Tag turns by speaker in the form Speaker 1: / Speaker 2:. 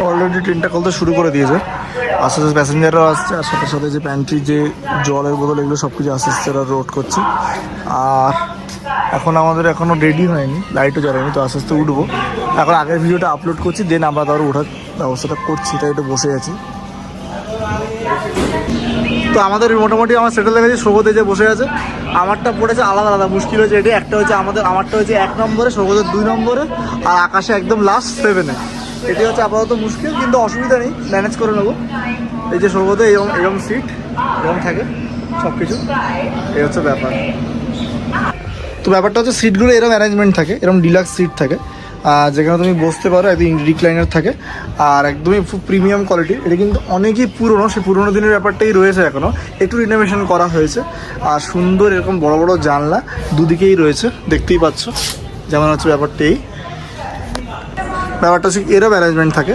Speaker 1: Already ট্রেনটা কলতে শুরু করে দিয়েছে, আস্তে আস্তে প্যাসেঞ্জাররাও আসছে, আর সাথে সাথে যে প্যান্ট্রি যে জলের বোতল এগুলো সব কিছু আস্তে আস্তে লোড করছে। আর এখন আমাদের এখনও রেডি হয়নি, লাইটও জ্বালায়নি, তো আস্তে আস্তে উঠবো। এখন আগের ভিডিওটা আপলোড করছি, দেন আমরা তার ওঠার ব্যবস্থাটা করছি, তাই একটু বসে আছি। তো আমাদের মোটামুটি আমার সেটেল দেখেছি, সৌগতে যে বসে আছে, আমারটা পড়েছে আলাদা আলাদা, মুশকিল হয়েছে এটি। একটা হচ্ছে আমারটা হচ্ছে 1 নম্বরে, সৌগতের 2 নম্বরে, আর আকাশে একদম লাস্ট 7-এ। এটি হচ্ছে আপাতত মুশকিল, কিন্তু অসুবিধা নেই, ম্যানেজ করে নেবো। এই যে সৌগতে এরকম সিট এরকম থাকে সব কিছু, এই হচ্ছে ব্যাপার। তো ব্যাপারটা হচ্ছে সিটগুলো এরকম অ্যারেঞ্জমেন্ট থাকে, এরকম ডিলাক্স সিট থাকে, যেখানে তুমি বসতে পারো, একদম রিক্লাইনার থাকে, আর একদমই খুব প্রিমিয়াম কোয়ালিটির। এটা কিন্তু অনেকই পুরনো, সেই পুরোনো দিনের ব্যাপারটাই রয়েছে এখনও, একটু রিনোভেশন করা হয়েছে। আর সুন্দর এরকম বড় বড় জানলা দুদিকেই রয়েছে, দেখতেই পাচ্ছ। যেমন হচ্ছে ব্যাপারটা হচ্ছে এরকম অ্যারেঞ্জমেন্ট থাকে।